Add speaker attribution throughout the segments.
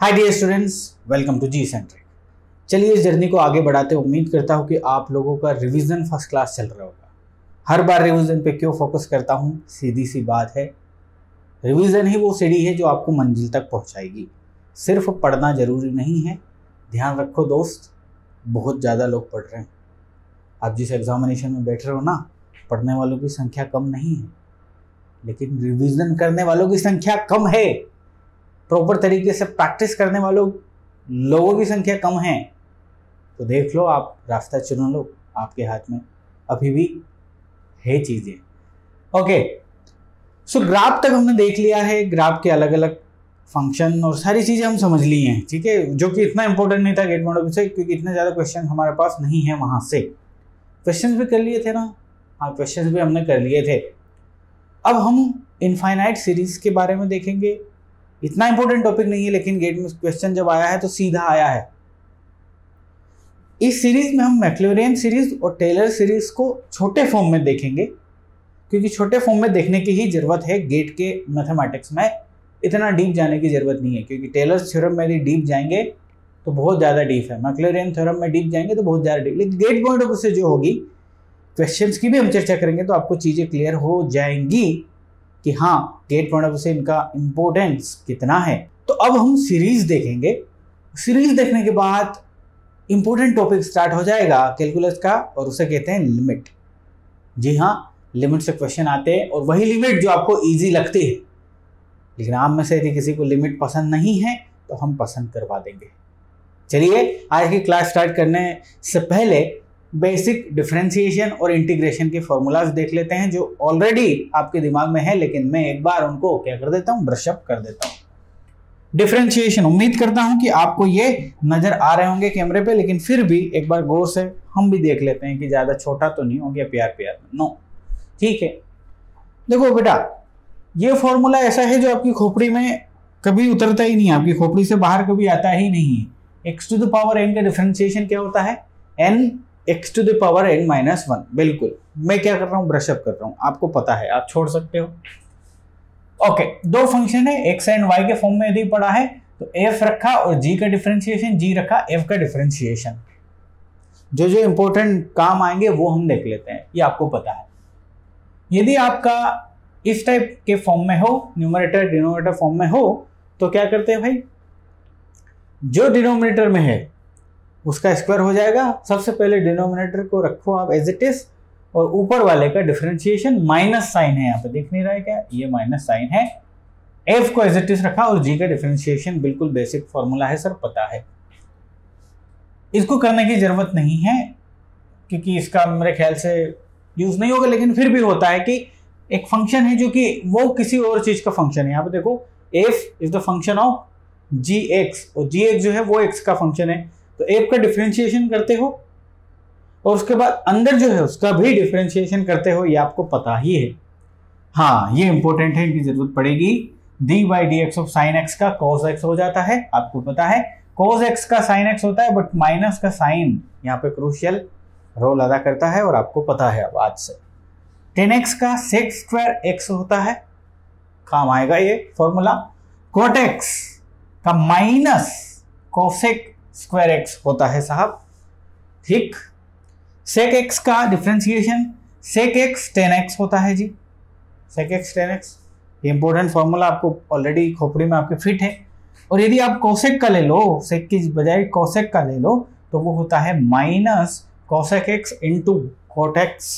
Speaker 1: Hi dear students, welcome to G centric. चलिए इस journey को आगे बढ़ाते उम्मीद करता हूँ कि आप लोगों का रिवीजन फर्स्ट क्लास चल रहा होगा। हर बार रिवीजन पे क्यों फोकस करता हूँ, सीधी सी बात है, रिवीजन ही वो सीढ़ी है जो आपको मंजिल तक पहुँचाएगी। सिर्फ पढ़ना जरूरी नहीं है। ध्यान रखो दोस्त, बहुत ज़्यादा लोग पढ़ रहे हैं। आप जिस एग्जामिनेशन में बैठ रहे हो ना, पढ़ने वालों की संख्या कम नहीं है, लेकिन रिवीजन करने वालों की संख्या कम है। प्रॉपर तरीके से प्रैक्टिस करने वालों लोगों की संख्या कम है। तो देख लो, आप रास्ता चुन लो, आपके हाथ में अभी भी है चीज़ें। ओके, सो ग्राफ तक हमने देख लिया है। ग्राफ के अलग अलग फंक्शन और सारी चीज़ें हम समझ ली हैं, ठीक है, जो कि इतना इंपॉर्टेंट नहीं था गेट मॉडल से, क्योंकि इतने ज़्यादा क्वेश्चन हमारे पास नहीं है। वहाँ से क्वेश्चन भी कर लिए थे ना, हाँ क्वेश्चन भी हमने कर लिए थे। अब हम इनफाइनाइट सीरीज के बारे में देखेंगे। इतना इंपॉर्टेंट टॉपिक नहीं है, लेकिन गेट में क्वेश्चन जब आया है तो सीधा आया है। इस सीरीज में हम मैक्लॉरिन सीरीज और टेलर सीरीज को छोटे फॉर्म में देखेंगे, क्योंकि छोटे फॉर्म में देखने की ही जरूरत है। गेट के मैथमेटिक्स में इतना डीप जाने की जरूरत नहीं है, क्योंकि टेलर थ्योरम में डीप जाएंगे तो बहुत ज़्यादा डीप है, मैक्लॉरिन थ्योरम में डीप जाएंगे तो बहुत ज़्यादा डीप। लेकिन गेट पॉइंट ऑफ व्यू से जो होगी, क्वेश्चंस की भी हम चर्चा करेंगे तो आपको चीज़ें क्लियर हो जाएंगी कि हाँ गेट पॉइंट ऑफ व्यू से इनका इंपॉर्टेंस कितना है। तो अब हम सीरीज देखेंगे। सीरीज देखने के बाद इंपॉर्टेंट टॉपिक स्टार्ट हो जाएगा कैलकुलस का, और उसे कहते हैं लिमिट। जी हाँ, लिमिट से क्वेश्चन आते हैं, और वही लिमिट जो आपको इजी लगती है। लेकिन आप में से यदि किसी को लिमिट पसंद नहीं है तो हम पसंद करवा देंगे। चलिए आज की क्लास स्टार्ट करने से पहले बेसिक डिफरेंशिएशन और इंटीग्रेशन के फॉर्मूलाज देख लेते हैं, जो ऑलरेडी आपके दिमाग में है, लेकिन मैं एक बार उनको क्या कर देता हूँ, ब्रश अप कर देता हूँ। डिफरेंशिएशन, उम्मीद करता हूँ कि आपको ये नजर आ रहे होंगे कैमरे पे, लेकिन फिर भी एक बार गौर से हम भी देख लेते हैं कि ज्यादा छोटा तो नहीं हो गया प्यार प्यार में। नो, ठीक है। देखो बेटा, ये फॉर्मूला ऐसा है जो आपकी खोपड़ी में कभी उतरता ही नहीं है, आपकी खोपड़ी से बाहर कभी आता ही नहीं है। X to the power n का डिफरेंशिएशन क्या होता है? N x to the power n minus one. बिल्कुल, मैं क्या कर रहा हूँ, ब्रश अप कर रहा हूँ, आपको पता है, आप छोड़ सकते हो। ओके, दो फंक्शन है एक्स एंड वाई के फॉर्म में यदि पड़ा है तो एफ रखा और जी का डिफरेंशिएशन, जी रखा एफ का डिफरेंशिएशन। जो जो इंपॉर्टेंट काम आएंगे वो हम देख लेते हैं, ये आपको पता है। यदि आपका इस टाइप के फॉर्म में हो, न्यूमरेटर डिनोमिनेटर फॉर्म में हो, तो क्या करते हैं भाई, जो डिनोमिनेटर में है उसका स्क्वायर हो जाएगा। सबसे पहले डिनोमिनेटर को रखो आप एज इट इज, और ऊपर वाले का डिफरेंशिएशन, माइनस साइन है यहाँ पे, दिख नहीं रहा है क्या, ये माइनस साइन है। एफ को एज इट इज रखा और जी का डिफरेंशिएशन, बिल्कुल बेसिक फॉर्मूला है सर, पता है। इसको करने की जरूरत नहीं है, क्योंकि इसका मेरे ख्याल से यूज नहीं होगा, लेकिन फिर भी होता है कि एक फंक्शन है जो कि वो किसी और चीज का फंक्शन है। यहाँ पे देखो, f is the function of g x, और जी एक्स जो है वो एक्स का फंक्शन है। तो एफ का डिफरेंशिएशन करते हो और उसके बाद अंदर जो है उसका भी डिफरेंशिएशन करते हो, ये आपको पता ही है। हाँ, ये इंपॉर्टेंट है, इनकी जरूरत पड़ेगी। D by d x of sine x का कॉस एक्स हो जाता है, आपको पता है। कॉस एक्स का साइन एक्स होता है, बट माइनस का साइन यहाँ पे क्रूशियल रोल अदा करता है, और आपको पता है अब आज से। टेन एक्स का सेक स्क्वायर एक्स होता है, काम आएगा ये फॉर्मूला। कॉट एक्स का माइनस कोसेक स्क्वायर एक्स होता है साहब, ठीक। सेक एक्स का differentiation sec x tan x होता है जी, सेक एक्स टेन एक्स। ये इंपॉर्टेंट फॉर्मूला आपको ऑलरेडी खोपड़ी में आपके फिट है। और यदि आप कोसेक का ले लो, सेक की बजाय कोसेक का ले लो, तो वो होता है minus cosec x into cot x.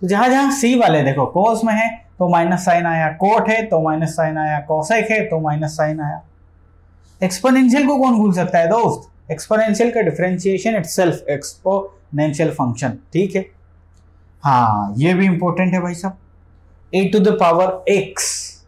Speaker 1: तो जहां जहां सी वाले देखो, कोस में है तो माइनस साइन आया, कोट है तो माइनस साइन आया, कोसेक है तो माइनस साइन आया। एक्सपोनेंशियल को कौन भूल सकता है दोस्त? एक्सपोनेंशियल का डिफरेंशिएशन इटसेल्फ एक्सपोनेंशियल फंक्शन, ठीक है। हाँ, ये भी इंपॉर्टेंट है भाई साहब। ए टू द पावर एक्स,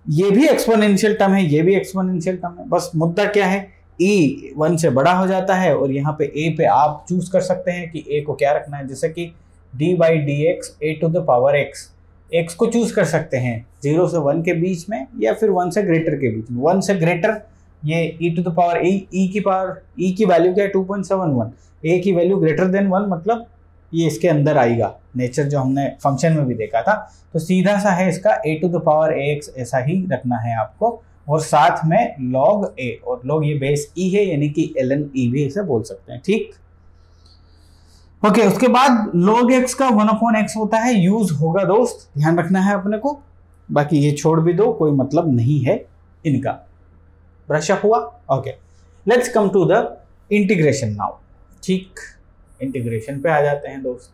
Speaker 1: ये भी एक्सपोनेंशियल टर्म है, ये भी एक्सपोनेंशियल टर्म है। बस मुद्दा क्या है, ई 1 से बड़ा हो जाता है, और यहाँ पे ए पे आप चूज कर सकते हैं कि ए को क्या रखना है। जैसे कि d by d x a to the power x, x को चूज कर सकते हैं 0 से 1 के बीच में, या फिर 1 से ग्रेटर के बीच में। 1 से ग्रेटर ये e to the power e की वैल्यू क्या है, 2.71। a की वैल्यू ग्रेटर देन 1, मतलब ये इसके अंदर आएगा, नेचर जो हमने फंक्शन में भी देखा था। तो सीधा सा है इसका a to the power ax, ऐसा ही रखना है आपको। और साथ में log a, और log ये बेस e है यानी कि ln e भी इसे बोल सकते हैं, ठीक। ओके, उसके बाद log x का 1/x होता है, यूज होगा दोस्त, ध्यान रखना है अपने को, बाकी ये छोड़ भी दो, कोई मतलब नहीं है इनका। ब्रश अप हुआ? Okay, let's come to the integration now, ठीक। इंटीग्रेशन पे आ जाते हैं दोस्त।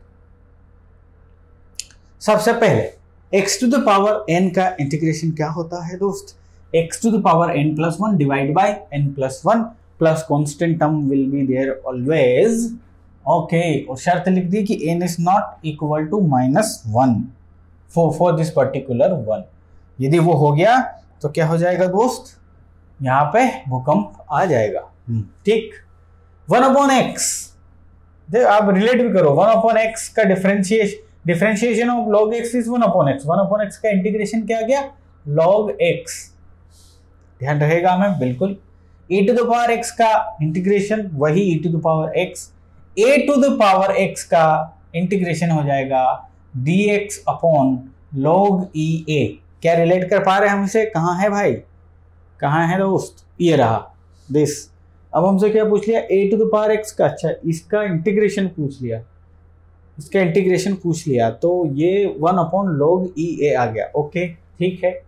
Speaker 1: सबसे पहले x to the power n का इंटीग्रेशन क्या होता है दोस्त? x to the power n plus 1 divide by n plus 1 plus constant term will be there always. Okay, और शर्त लिख दी कि n is not equal to -1 for this particular 1। यदि वो हो गया तो क्या हो जाएगा दोस्त? यहाँ पे भूकंप आ जाएगा, ठीक। 1/x, आप रिलेट भी करो, 1/x का differentiation of log x is 1/x। 1/x का इंटीग्रेशन क्या आ गया? log x। ध्यान रहेगा हमें बिल्कुल। e to the power x का इंटीग्रेशन वही e to the power x। a to the power x का इंटीग्रेशन हो जाएगा dx upon log e a। क्या रिलेट कर पा रहे हैं हम इसे? कहाँ है भाई, कहाँ है दोस्त? ये रहा दिस। अब हमसे क्या पूछ लिया? a to the power x का, अच्छा इसका इंटीग्रेशन पूछ लिया, इसका इंटीग्रेशन पूछ लिया, तो ये 1/log e a आ गया। ओके, ठीक है,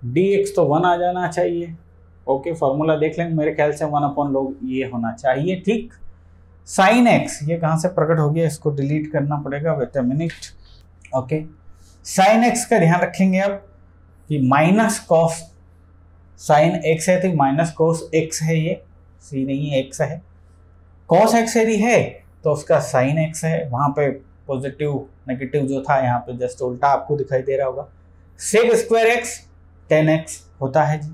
Speaker 1: dx तो 1 आ जाना चाहिए। ओके, फॉर्मूला देख लेंगे, मेरे ख्याल से 1/log e a होना चाहिए, ठीक। साइन x, ये कहाँ से प्रकट हो गया, इसको डिलीट करना पड़ेगा, wait a minute. Okay, sine x का ध्यान रखेंगे अब कि माइनस कॉस साइन x है तो माइनस कोस x है, ये c नहीं है x है। कॉस x यदि है तो उसका साइन x है, वहां पे पॉजिटिव नेगेटिव जो था यहाँ पे जस्ट उल्टा आपको दिखाई दे रहा होगा। सेक स्क्वायर x 10x होता है जी,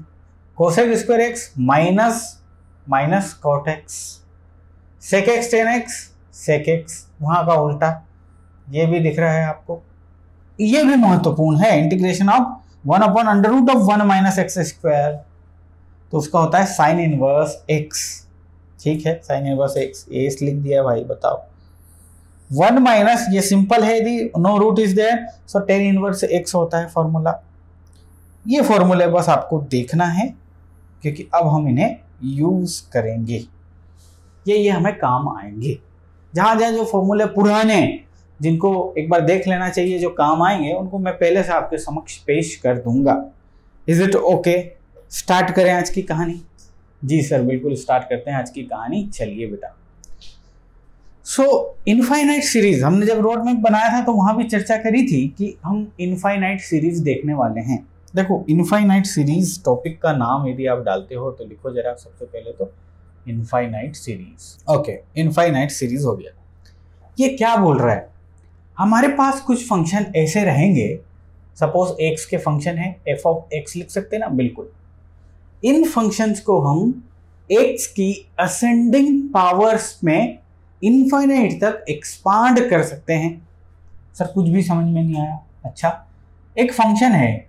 Speaker 1: cosec square x minus cot x, sec x 10x sec x वहां का उल्टा, ये भी दिख रहा है आपको। ये भी महत्वपूर्ण है, इंटीग्रेशन ऑफ 1/√1 - x स्क्वायर, तो उसका होता है साइन इनवर्स x, ठीक है, साइन इनवर्स x। ये लिख दिया भाई, बताओ 1 माइनस, ये सिंपल है, यदि no root is there so tan inverse x होता है फॉर्मूला। ये फॉर्मूले बस आपको देखना है क्योंकि अब हम इन्हें यूज करेंगे, ये हमें काम आएंगे। जहां जहां जो फॉर्मूले पुराने जिनको एक बार देख लेना चाहिए, जो काम आएंगे, उनको मैं पहले से आपके समक्ष पेश कर दूंगा। Is it okay? स्टार्ट करें आज की कहानी? जी सर, बिल्कुल स्टार्ट करते हैं आज की कहानी, चलिए बेटा। सो इनफाइनाइट सीरीज हमने जब रोड मैप बनाया था तो वहां भी चर्चा करी थी कि हम इनफाइनाइट सीरीज देखने वाले हैं। देखो, इनफाइनाइट सीरीज टॉपिक का नाम यदि आप डालते हो तो लिखो जरा सबसे पहले तो infinite series. Okay, infinite series हो गया। ये क्या बोल रहा है? हमारे पास कुछ फंक्शन ऐसे रहेंगे, सपोज x के फंक्शन है f ऑफ x लिख सकते हैं ना, बिल्कुल। इन फंक्शंस को हम x की असेंडिंग पावर्स में इनफाइनाइट तक एक्सपांड कर सकते हैं। सर कुछ भी समझ में नहीं आया? अच्छा, एक फंक्शन है,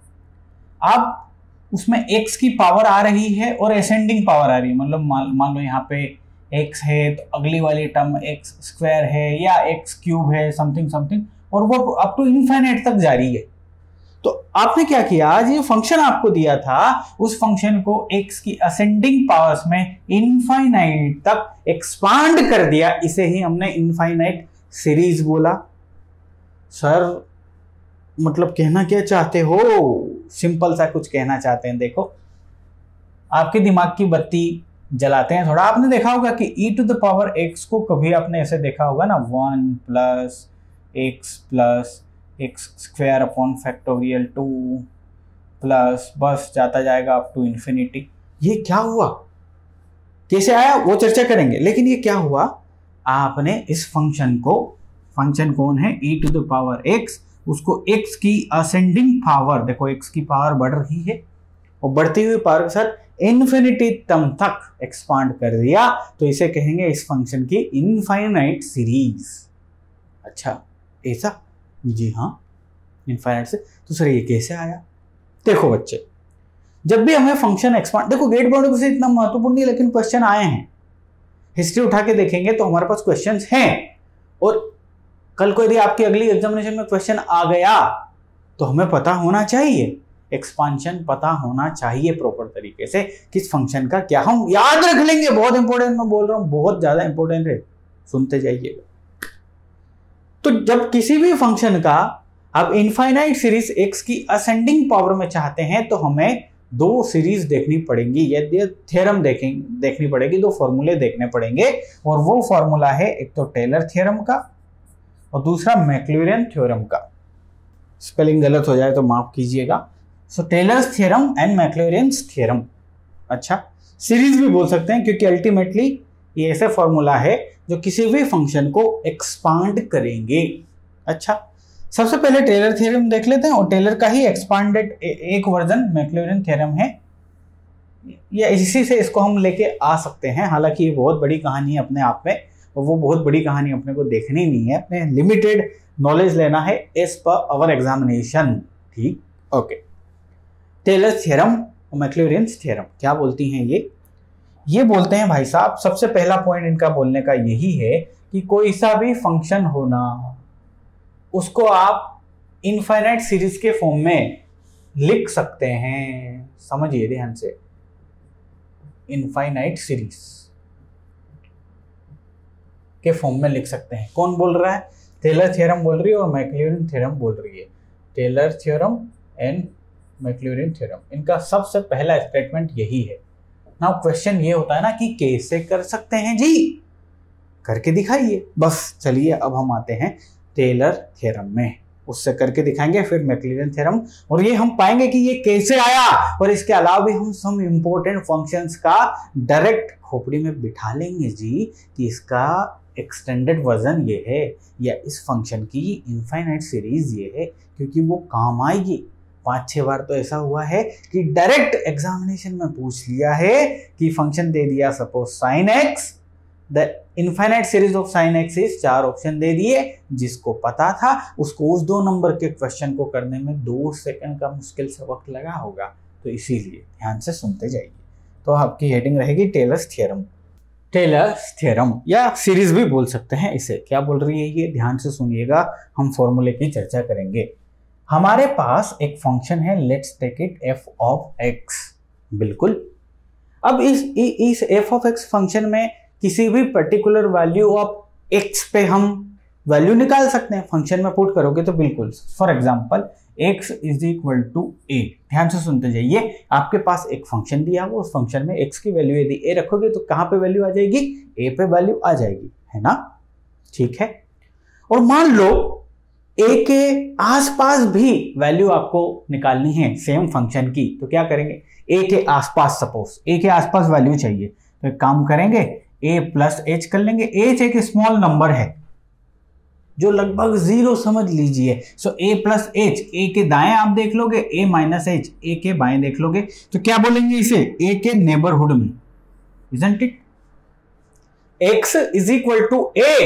Speaker 1: आप उसमें x की पावर आ रही है और असेंडिंग पावर आ रही है, मतलब मान लो यहाँ पे x है तो अगली वाली टर्म x स्क्वायर है या x क्यूब है, समथिंग, और वो अप टू इनफाइनाइट तक जा रही है। तो आपने क्या किया, आज ये फंक्शन आपको दिया था, उस फंक्शन को x की असेंडिंग पावर्स में इनफाइनाइट तक एक्सपांड कर दिया, इसे ही हमने इनफाइनाइट सीरीज बोला। सर मतलब कहना क्या चाहते हो? सिंपल सा कुछ कहना चाहते हैं। देखो, आपके दिमाग की बत्ती जलाते हैं थोड़ा। आपने देखा होगा कि e to the power x को कभी आपने ऐसे देखा होगा ना, 1 plus x square upon factorial 2 plus, बस जाता जाएगा अप टू इन्फिनिटी। ये क्या हुआ, कैसे आया वो चर्चा करेंगे, लेकिन ये क्या हुआ, आपने इस फंक्शन को, फंक्शन कौन है e to the power x, उसको x की असेंडिंग पावर, देखो x की पावर बढ़ रही है और बढ़ती हुई पावर के साथ इन्फिनिटी टर्म तक एक्सपांड कर दिया, तो इसे कहेंगे इस फंक्शन की इनफाइनाइट सीरीज। अच्छा ऐसा? जी हाँ, इनफाइनाइट से। तो सर ये कैसे आया? देखो बच्चे, जब भी हमें फंक्शन एक्सपांड, देखो गेट बाउंड्री से इतना महत्वपूर्ण नहीं, लेकिन क्वेश्चन आए हैं, हिस्ट्री उठा के देखेंगे तो हमारे पास क्वेश्चंस हैं, और कल को यदि आपकी अगली एग्जामिनेशन में क्वेश्चन आ गया तो हमें पता होना चाहिए एक्सपांशन पता होना चाहिए प्रॉपर तरीके से, किस फंक्शन का क्या हम याद रख लेंगे। बहुत इंपॉर्टेंट मैं बोल रहा हूं, बहुत ज्यादा इंपॉर्टेंट है, सुनते जाइएगा। तो जब किसी भी फंक्शन का आप इनफाइनाइट सीरीज x की असेंडिंग पावर में चाहते हैं तो हमें दो सीरीज देखनी पड़ेंगी, ये थ्योरम देखनी पड़ेगी, दो फॉर्मूले देखने पड़ेंगे। और वो फॉर्मूला है एक तो टेलर थ्योरम का और दूसरा मैक्लॉरिन थ्योरम का। स्पेलिंग गलत हो जाए तो माफ कीजिएगा। सो टेलर्स थ्योरम एंड मैक्लॉरिन्स थ्योरम। अच्छा, सीरीज भी बोल सकते हैं क्योंकि अल्टीमेटली ये ऐसे फॉर्मूला है जो किसी भी फंक्शन को एक्सपांड करेंगे। अच्छा, सबसे पहले टेलर थ्योरम देख लेते हैं और टेलर का ही एक्सपांडेड एक वर्जन मैक्लॉरिन थ्योरम है, या इसी से इसको हम लेके आ सकते हैं। हालांकि ये बहुत बड़ी कहानी है अपने आप में, और वो बहुत बड़ी कहानी अपने को देखनी नहीं है, अपने लिमिटेड नॉलेज लेना है एज पर अवर एग्जामिनेशन। ठीक, ओके। टेलर थ्योरम और मैक्लॉरिन थ्योरम क्या बोलती हैं ये बोलते हैं भाई साहब, सबसे पहला पॉइंट इनका बोलने का यही है कि कोई सा भी फंक्शन होना उसको आप इनफाइनाइट सीरीज के फॉर्म में लिख सकते हैं। समझिए ध्यान से, इनफाइनाइट सीरीज के फॉर्म में लिख सकते हैं। कौन बोल रहा है? टेलर थ्योरम बोल रही है और मैक्लॉरिन थ्योरम बोल रही है। Taylor theorem and Maclaurin theorem, इनका सबसे पहला स्टेटमेंट यही है। नाउ क्वेश्चन ये होता है ना कि कैसे कर सकते हैं जी, करके दिखाइए। बस चलिए अब हम आते हैं टेलर थ्योरम में, उससे करके दिखाएंगे, फिर मैक्लॉरिन थ्योरम, और ये हम पाएंगे कि ये कैसे आया। और इसके अलावा भी हम सम इंपॉर्टेंट फंक्शंस का डायरेक्ट खोपड़ी में बिठा लेंगे जी कि इसका एक्सटेंडेड वर्जन ये है, या इस फंक्शन की इनफाइनाइट सीरीज ये है, क्योंकि वो काम आएगी। 5-6 बार तो ऐसा हुआ है कि डायरेक्ट एग्जामिनेशन में पूछ लिया है कि फंक्शन दे दिया suppose sin x, the infinite series of sin x is 4 option दे दिए, जिसको पता था उसको उस 2 नंबर के क्वेश्चन को करने में 2 सेकंड का मुश्किल से वक्त लगा होगा। तो इसीलिए ध्यान से सुनते जाइए। तो आपकी हेडिंग रहेगी टेलर्स थ्योरम। टेलर्स थ्योरम या सीरीज भी बोल सकते हैं इसे। क्या बोल रही है ये, ध्यान से सुनिएगा, हम फॉर्मूले की चर्चा करेंगे। हमारे पास एक फंक्शन है, let's take it f of x। बिल्कुल, अब इस f ऑफ x फंक्शन में किसी भी पर्टिकुलर वैल्यू ऑफ x पे हम वैल्यू निकाल सकते हैं। फंक्शन में पुट करोगे तो बिल्कुल, for example x is equal to a। ध्यान से सुनते जाइए, आपके पास एक फंक्शन दिया हुआ, उस फंक्शन में x की वैल्यू यदि a रखोगे तो कहां पे वैल्यू आ जाएगी? a पे वैल्यू आ जाएगी, है ना? ठीक है। और मान लो a के आसपास भी वैल्यू आपको निकालनी है सेम फंक्शन की, तो क्या करेंगे? a के आसपास, सपोज a के आसपास वैल्यू चाहिए तो एक काम करेंगे, a प्लस h कर लेंगे। h एक स्मॉल नंबर है जो लगभग 0 समझ लीजिए। सो a प्लस h, a के दाएं आप देख लोगे, a माइनस h a के बाएं देख लोगे, तो क्या बोलेंगे इसे? a के नेबरहुड में, isn't it? x is equal to a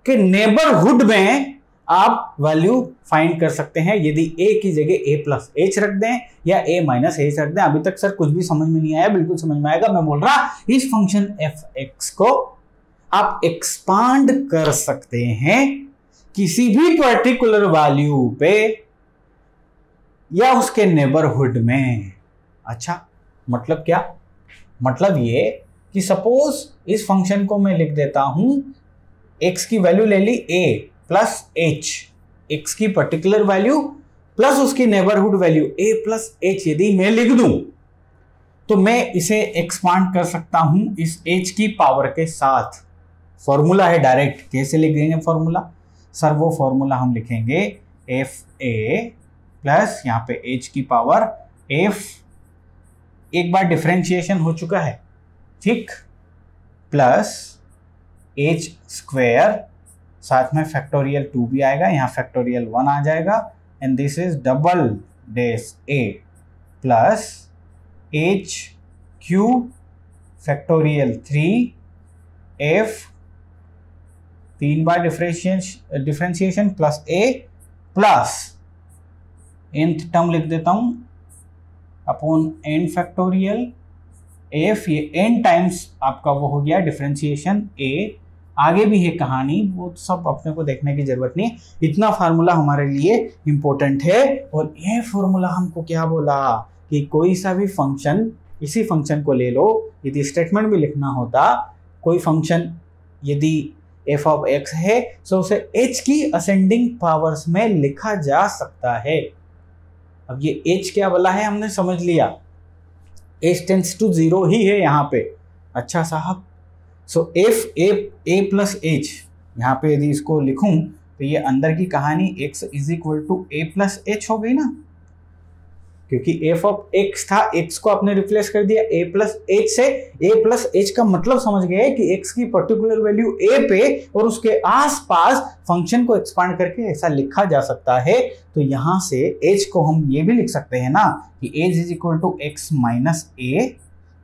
Speaker 1: के नेबरहुड में आप वैल्यू फाइंड कर सकते हैं यदि a की जगह a प्लस h रख दें या a माइनस h रख दें। अभी तक सर कुछ भी समझ में नहीं आया, बिल्कुल समझ में आएगा। मैं बोल रहा इस फंक्शन f(x) को आप एक्सपांड कर सकते हैं किसी भी पर्टिकुलर वैल्यू पे या उसके नेबरहुड में। अच्छा, मतलब क्या? मतलब ये कि सपोज इस फंक्शन को मैं लिख देता हूं, x की वैल्यू ले ली a प्लस h, x की पर्टिकुलर वैल्यू प्लस उसकी neighbourhood value a plus h यदि मैं लिख दूं तो मैं इसे एक्सपांड कर सकता हूं इस h की पावर के साथ। फॉर्मूला है डायरेक्ट, कैसे लिख देंगे फॉर्मूला? सर वो फॉर्मूला हम लिखेंगे fa प्लस यहाँ पे h की पावर f, एक बार डिफरेंशिएशन हो चुका है, ठीक, प्लस h स्क्वायर, साथ में फैक्टोरियल 2 भी आएगा, यहाँ फैक्टोरियल 1 आ जाएगा, and this is double dash a plus h cube factorial 3f, 3 bar differentiation plus a plus nth term लिख देता हूं अपॉन n फैक्टोरियल f, ये n टाइम्स आपका वो हो गया डिफरेंशिएशन a आगे भी है कहानी, वो सब अपने को देखने की जरूरत नहीं है। इतना फार्मूला हमारे लिए इंपॉर्टेंट है। और ये फार्मूला हमको क्या बोला कि कोई सा भी फंक्शन, इसी फंक्शन को ले लो, यदि स्टेटमेंट भी लिखना होता, कोई फंक्शन यदि f ऑफ x है तो उसे h की असेंडिंग पावर्स में लिखा जा सकता है। अब ये h क्या बोला है हमने समझ लिया, h टेंड्स टू 0 ही है यहाँ पे। अच्छा साहब, सो f a प्लस h, यहाँ पे यदि इसको लिखूं तो ये अंदर की कहानी x is equal to a plus h हो गई ना, क्योंकि f ऑफ x था, x को आपने रिप्लेस कर दिया a प्लस h से। a प्लस h का मतलब समझ गए कि x की पर्टिकुलर वैल्यू a पे और उसके आसपास फंक्शन को एक्सपांड करके ऐसा लिखा जा सकता है। तो यहां से h को हम ये भी लिख सकते हैं ना कि h is equal to x minus a।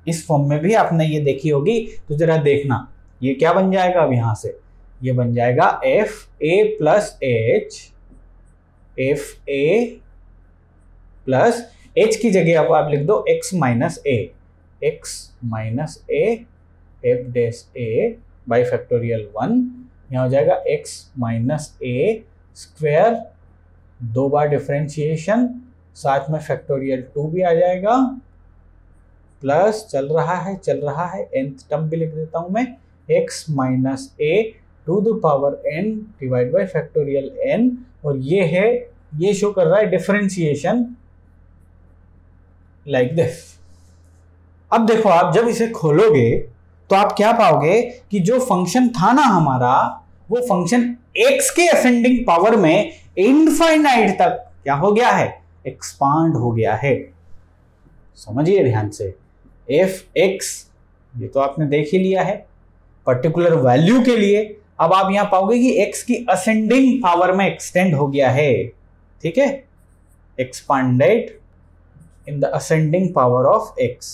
Speaker 1: इस फॉर्म में भी आपने ये देखी होगी, तो जरा देखना ये क्या बन जाएगा। अब यहां से ये बन जाएगा f a plus h, f a plus h की जगह अब आप लिख दो x minus a, x minus a f dash a by factorial 1। यहाँ हो जाएगा x minus a square, 2 bar differentiation, साथ में फैक्टोरियल 2 भी आ जाएगा, प्लस चल रहा है nth टर्म भी लिख देता हूं मैं, x minus a to the power n divide by factorial n। और ये है, ये शो कर रहा है डिफरेंशिएशन लाइक दिस। अब देखो आप जब इसे खोलोगे तो आप क्या पाओगे कि जो फंक्शन था ना हमारा, वो फंक्शन x के असेंडिंग पावर में इनफाइनाइट तक क्या हो गया है, एक्सपांड हो गया है। समझिए ध्यान से, f(x) ये तो आपने देख ही लिया है पर्टिकुलर वैल्यू के लिए। अब आप यहां पाओगे कि x की असेंडिंग पावर में एक्सटेंड हो गया है, ठीक है, expanded in the ascending power of x।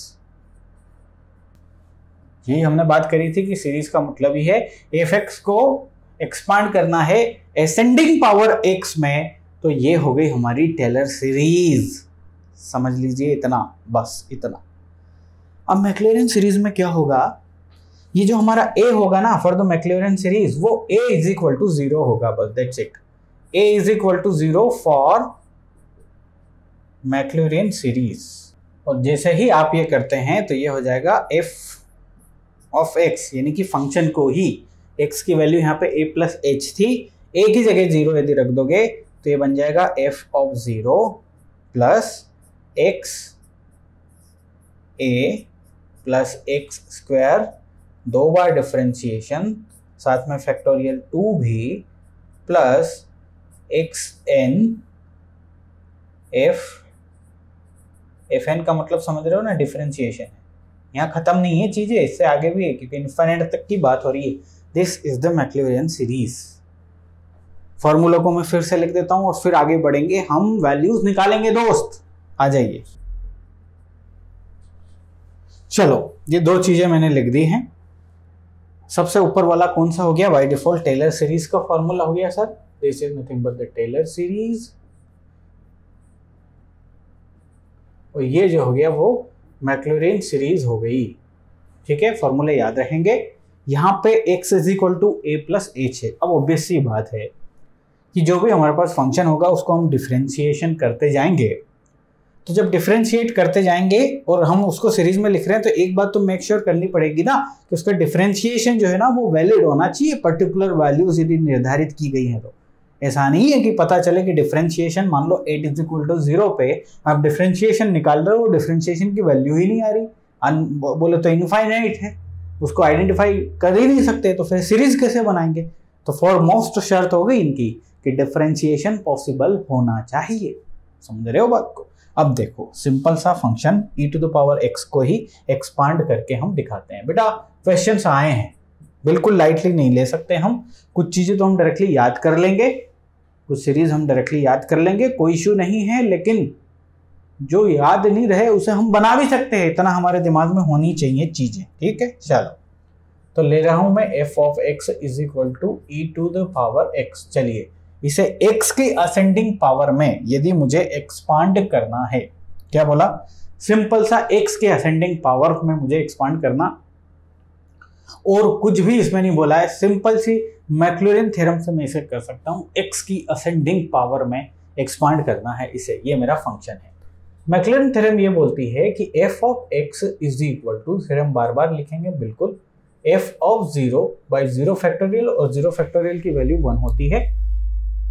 Speaker 1: यही हमने बात करी थी कि सीरीज का मतलब ही है f(x) को एक्सपांड करना है असेंडिंग पावर x में। तो ये हो गई हमारी टेलर सीरीज, समझ लीजिए इतना, बस इतना। अब मैक्लॉरिन सीरीज में क्या होगा, ये जो हमारा a होगा ना फॉर द मैक्लॉरिन सीरीज, वो a इज इक्वल टू 0 होगा, बस that's it. a is equal to 0 for Maclaurin series. और जैसे ही आप ये करते हैं तो ये हो जाएगा f ऑफ x, यानी कि फंक्शन को ही, x की वैल्यू यहाँ पे a प्लस h थी, a की जगह 0 यदि रख दोगे तो ये बन जाएगा f of 0 plus x a plus x square, 2 bar differentiation, साथ में फैक्टोरियल 2 भी, प्लस xn fn का मतलब समझ रहे हो ना, डिफरेंशिएशन है, यहाँ खत्म नहीं है चीजें, इससे आगे भी है क्योंकि इनफाइनाइट तक की बात हो रही है। This is the Maclaurin series. Formula को मैं फिर से लिख देता हूं और फिर आगे बढ़ेंगे, हम वैल्यूज निकालेंगे दोस्त, आ जाइए। चलो ये 2 चीजें मैंने लिख दी हैं। सबसे ऊपर वाला कौन सा हो गया, बाय डिफॉल्ट टेलर सीरीज का फॉर्मूला हो गया sir, this is nothing but the Taylor series. और ये जो हो गया वो मैक्लॉरिन सीरीज हो गई, ठीक है, फॉर्मूले याद रहेंगे। यहाँ पे x is equal to a plus h है। अब ऑब्वियस सी बात है कि जो भी हमारे पास फंक्शन होगा उसको हम डिफरेंशिएशन करते जाएंगे। तो जब डिफरेंशिएट करते जाएंगे और हम उसको सीरीज में लिख रहे हैं तो एक बात तो मेक श्योर करनी पड़ेगी ना कि उसका डिफरेंशिएशन जो है ना वो वैलिड होना चाहिए, पर्टिकुलर वैल्यूज यदि निर्धारित की गई है। तो ऐसा नहीं है कि पता चले कि डिफरेंशिएशन, मान लो 8 इज इक्वल टू 0 पे आप डिफरेंशिएशन निकाल रहे हो, डिफरेंशिएशन की वैल्यू ही नहीं आ रही, बोले तो इनफाइनाइट है, उसको आइडेंटिफाई कर ही नहीं सकते, तो फिर सीरीज कैसे बनाएंगे। तो फॉर मोस्ट शर्त हो गई इनकी कि डिफरेंशिएशन पॉसिबल होना चाहिए। समझ रहे हो बात को। अब देखो सिंपल सा function e to the power x को ही एक्सपांड करके हम दिखाते हैं। बेटा क्वेश्चंस आए हैं, बिल्कुल लाइटली नहीं ले सकते हम। कुछ चीजें तो हम डायरेक्टली याद कर लेंगे, कुछ सीरीज हम डायरेक्टली याद कर लेंगे, कोई इश्यू नहीं है, लेकिन जो याद नहीं रहे उसे हम बना भी सकते हैं, इतना हमारे दिमाग में होनी चाहिए चीजें, ठीक है। चलो तो ले रहा हूं मैं f of x is equal to e to the power x। चलिए इसे x की असेंडिंग पावर में यदि मुझे एक्सपांड करना है, क्या बोला, सिंपल सा x के असेंडिंग पावर में मुझे एक्सपांड करना, और कुछ भी इसमें नहीं बोला है, सिंपल सी मैक्लॉरिन थ्योरम से मैं इसे कर सकता हूँ, x की असेंडिंग पावर में एक्सपांड करना है इसे, ये मेरा फंक्शन है। मैक्लॉरिन थ्योरम ये बोलती है कि f of x is equal to, फिर हम बार बार लिखेंगे बिल्कुल, f ऑफ 0 बाई 0 फैक्टोरियल, और 0 फैक्टोरियल की वैल्यू 1 होती है।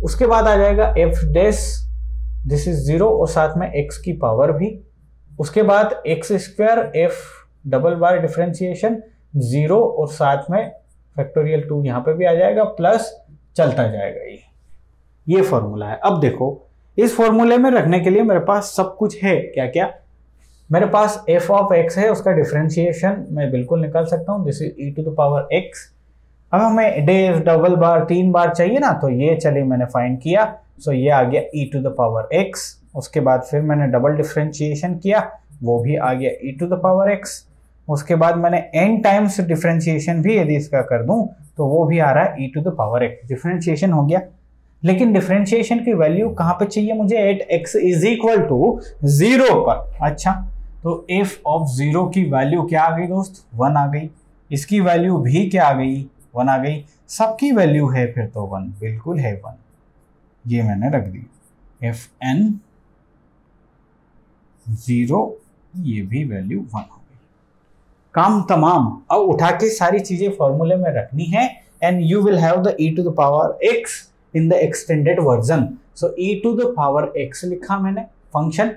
Speaker 1: उसके बाद आ जाएगा f डैश, दिस इज 0 और साथ में x की पावर भी। उसके बाद x स्क्वायर f डबल बार डिफरेंशिएशन 0 और साथ में फैक्टोरियल 2 यहाँ पे भी आ जाएगा, प्लस चलता जाएगा ये फॉर्मूला है। अब देखो इस फॉर्मूले में रखने के लिए मेरे पास सब कुछ है, क्या क्या, मेरे पास f ऑफ x है, उसका डिफरेंशिएशन मैं बिल्कुल निकाल सकता हूँ, this is e to the power x। अब हमें डेफ डबल बार 3 बार चाहिए ना, तो ये चलिए मैंने फाइंड किया, सो ये आ गया e to the power x। उसके बाद फिर मैंने डबल डिफरेंशिएशन किया, वो भी आ गया e to the power x। उसके बाद मैंने n टाइम्स डिफरेंशिएशन भी यदि इसका कर दूं तो वो भी आ रहा है e to the power x। Differentiation हो गया, लेकिन डिफरेंशिएशन की वैल्यू कहां पे चाहिए मुझे, at x is equal to 0 पर। अच्छा, तो f ऑफ 0 की वैल्यू क्या आ गई दोस्त, 1 आ गई, इसकी वैल्यू भी क्या आ गई, 1 आ गई, सबकी वैल्यू है फिर तो 1, बिल्कुल है 1, ये मैंने रख दी, fn 0, ये भी वैल्यू 1 हो गई, काम तमाम। अब उठा के सारी चीजें फॉर्मूले में रखनी है, and you will have the e to the power x in the extended version. So e to the power x लिखा मैंने, फंक्शन,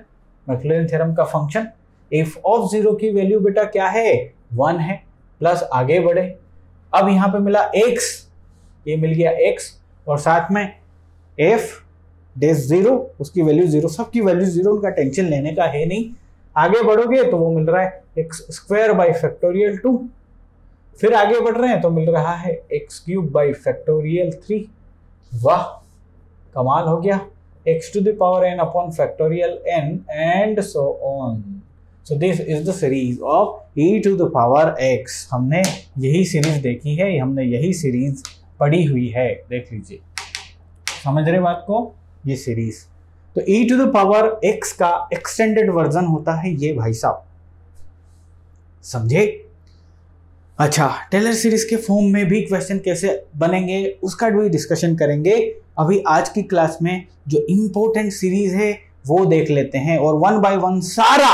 Speaker 1: मैक्लॉरिन थ्योरम का फंक्शन। f ऑफ 0 की वैल्यू बेटा क्या है, 1 है, प्लस आगे बढ़े, अब यहाँ पे मिला x, ये मिल गया x, और साथ में f डैश 0, उसकी वैल्यू 0, सबकी वैल्यू 0, उनका टेंशन लेने का है नहीं। आगे बढ़ोगे तो वो मिल रहा है एक्स स्क्वायर बाई फैक्टोरियल 2, फिर आगे बढ़ रहे हैं तो मिल रहा है एक्स क्यूब बाई फैक्टोरियल 3। वाह, कमाल हो गया, x to the power n upon factorial n and so on. So this is the series of e to the power x। हमने यही सीरीज देखी है, हमने यही सीरीज पढ़ी हुई है, देख लीजिए, समझ रहे बात को, ये सीरीज। तो e to the power x का एक्सटेंडेड वर्जन होता है ये भाई साहब, समझे। अच्छा, टेलर सीरीज के फॉर्म में भी क्वेश्चन कैसे बनेंगे उसका भी डिस्कशन करेंगे। अभी आज की क्लास में जो इंपॉर्टेंट सीरीज है वो देख लेते हैं, और 1 बाय 1 सारा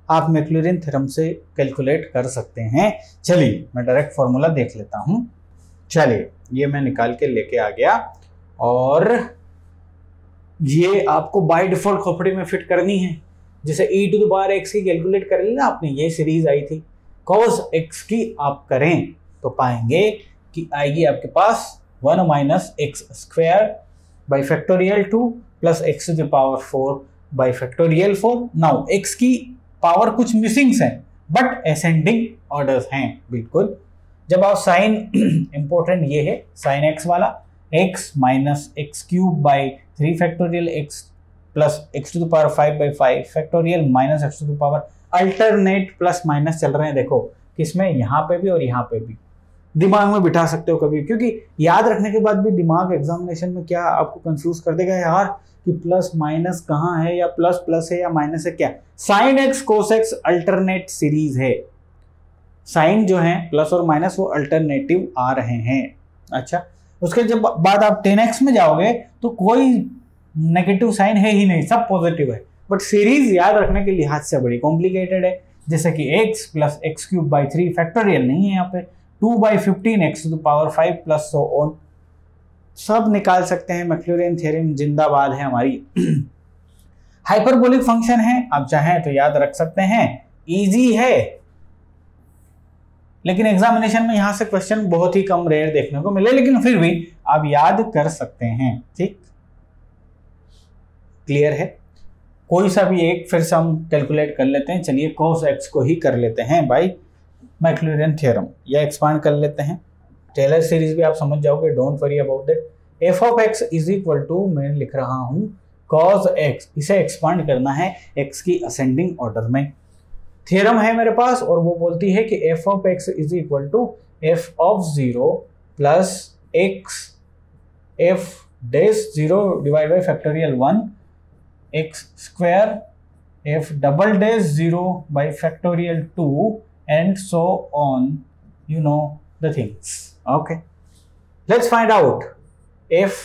Speaker 1: आप मैक्लॉरिन थ्योरम से कैलकुलेट कर सकते हैं। चलिए मैं डायरेक्ट फॉर्मूला देख लेता हूं। चलिए ये मैं निकाल के लेके आ गया, और ये आपको बाय डिफॉल्ट खोपड़ी में फिट करनी है। जैसे e to the power x की कैलकुलेट कर ली ना आपने, ये सीरीज आई थी, cos x की आप करें तो पाएंगे कि आएगी आपके पास 1 minus x square by factorial 2 plus x to the power 4 by factorial 4। Now x की पावर कुछ मिसिंग्स हैं बट असेंडिंग ऑर्डर्स हैं बिल्कुल। जब आप साइन इंपॉर्टेंट ये है साइन x वाला, x minus x cube by 3 factorial x plus x to the power 5 by 5 factorial minus x to the power, alternate plus minus चल रहे हैं, देखो किसमें, यहाँ पे भी और यहाँ पे भी। दिमाग में बिठा सकते हो कभी, क्योंकि याद रखने के बाद भी दिमाग एग्जामिनेशन में क्या आपको कंफ्यूज कर देगा यार कि प्लस माइनस कहाँ है, या प्लस प्लस है या माइनस है, क्या sine x cos x alternate series है, साइन जो है प्लस और माइनस वो अल्टरनेटिव आ रहे हैं। अच्छा, उसके जब बाद आप 10x में जाओगे तो कोई नेगेटिव साइन है ही नहीं, सब पॉजिटिव है, बट सीरीज याद रखने के लिहाज से बड़ी कॉम्प्लिकेटेड है। जैसे कि x plus x cube by 3 factorial नहीं है यहाँ पे, 2 by 15 x to the power 5 plus so on, सब निकाल सकते हैं। मैक्लॉरिन थ्योरम जिंदाबाद है हमारी। हाइपरबोलिक फंक्शन है, आप चाहें तो याद रख सकते हैं, इजी है, लेकिन एग्जामिनेशन में यहां से क्वेश्चन बहुत ही कम रेयर देखने को मिले, लेकिन फिर भी आप याद कर सकते हैं। ठीक, क्लियर है। कोई सा भी एक फिर से हम कैलकुलेट कर लेते हैं। चलिए cos x को ही कर लेते हैं बाई मैक्लॉरिन थ्योरम, या एक्सपांड कर लेते हैं। टेलर सीरीज भी आप समझ जाओगे, don't worry about that. f of x is equal to, मैं लिख रहा हूं cos x, इसे एक्सपांड करना है x की असेंडिंग ऑर्डर में। थ्योरम है मेरे पास, और वो बोलती है कि f of x is equal to f of 0 plus x f dash 0 divide by factorial 1 x square f double dash 0 by factorial 2 and so on you know the things. Okay, let's find out f.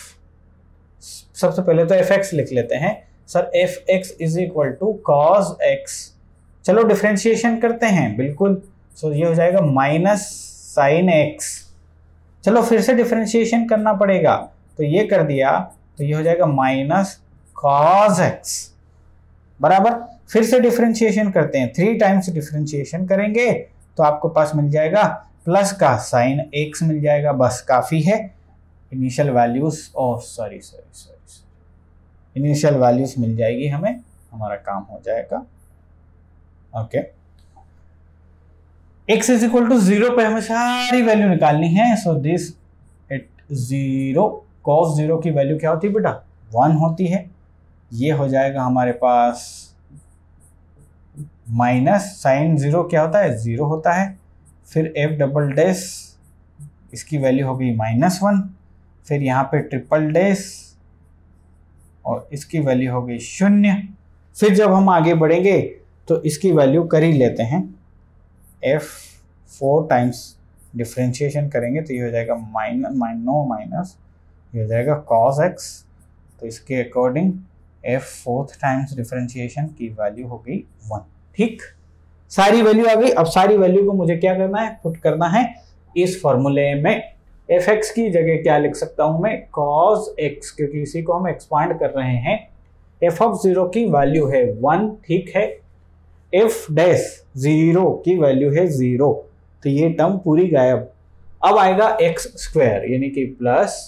Speaker 1: सबसे पहले तो fx लिख लेते हैं sir. fx is equal to cos x। चलो differentiation करते हैं, बिल्कुल। सो ये हो जाएगा माइनस साइन x। चलो फिर से डिफ्रेंशिएशन करना पड़ेगा, तो ये कर दिया, तो ये हो जाएगा माइनस cos x बराबर। फिर से डिफ्रेंशिएशन करते हैं, 3 टाइम्स डिफ्रेंशिएशन करेंगे तो आपको पास मिल जाएगा प्लस का साइन x मिल जाएगा, बस काफी है। Initial values sorry initial values मिल जाएगी हमें, हमारा काम हो जाएगा। Okay, x is equal to 0 पे हमें सारी वैल्यू निकालनी है। सो दिस एट 0 cos 0 की वैल्यू क्या होती है बेटा? 1 होती है। ये हो जाएगा हमारे पास माइनस साइन 0 क्या होता है? 0 होता है। फिर f डबल डैश, इसकी वैल्यू हो गई -1। फिर यहाँ पे ट्रिपल डैश और इसकी वैल्यू हो गई 0। फिर जब हम आगे बढ़ेंगे तो इसकी वैल्यू कर ही लेते हैं। f 4 टाइम्स डिफ्रेंशिएशन करेंगे तो ये हो जाएगा माइनस ये हो जाएगा cos x। तो इसके according f 4th times differentiation की वैल्यू हो गई 1। ठीक, सारी वैल्यू आ गई। अब सारी वैल्यू को मुझे क्या करना है? पुट करना है इस फॉर्मूले में। fx की जगह क्या लिख सकता हूं मैं? cos x, क्योंकि इसी को हम एक्सपांड कर रहे हैं। f ऑफ 0 की वैल्यू है 1, ठीक है। f डैश 0 की वैल्यू है 0, तो ये टर्म पूरी गायब। अब आएगा x स्क्वायर, यानी कि plus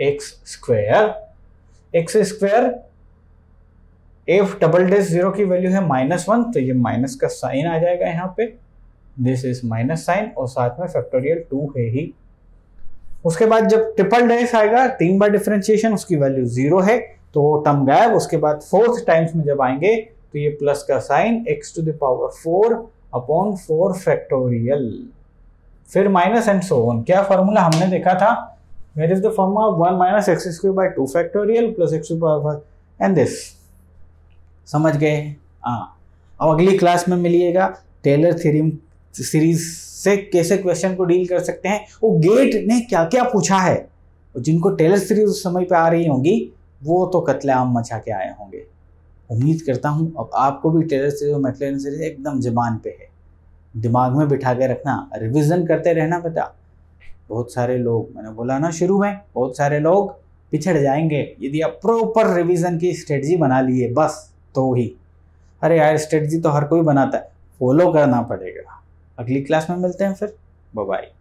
Speaker 1: x square. x square f double dash 0 की वैल्यू है -1, तो ये माइनस का साइन आ जाएगा यहाँ पे। दिस इज माइनस साइन और साथ में फैक्टोरियल 2 है ही। उसके बाद जब ट्रिपल डैश आएगा, 3 बार डिफरेंशिएशन, उसकी वैल्यू 0 है, तो वो टर्म गायब। उसके बाद 4th टाइम्स में जब आएंगे तो ये प्लस का sine x to the power 4 upon 4 factorial, फिर माइनस एंड सो ऑन। क्या फॉर्मूला हमने देखा था? Where is the formula? 1 minus x square by 2 factorial plus x to power and this. समझ गए? हाँ, अब अगली क्लास में मिलिएगा टेलर थ्योरम सीरीज से कैसे क्वेश्चन को डील कर सकते हैं, वो गेट ने क्या क्या पूछा है। जिनको टेलर सीरीज उस समय पे आ रही होंगी वो तो कत्लेआम मचा के आए होंगे। उम्मीद करता हूँ अब आपको भी टेलर सीरीज और मैक्लेरन सीरीज एकदम जुबान पे है, दिमाग में बिठा के रखना, रिविजन करते रहना बेटा। बहुत सारे लोग, मैंने बोला ना शुरू में, बहुत सारे लोग पिछड़ जाएंगे यदि आप प्रॉपर रिविजन की स्ट्रेटजी बना लिए बस तो ही। अरे यार, स्ट्रेटजी तो हर कोई बनाता है, फॉलो करना पड़ेगा। अगली क्लास में मिलते हैं फिर, बाय बाय।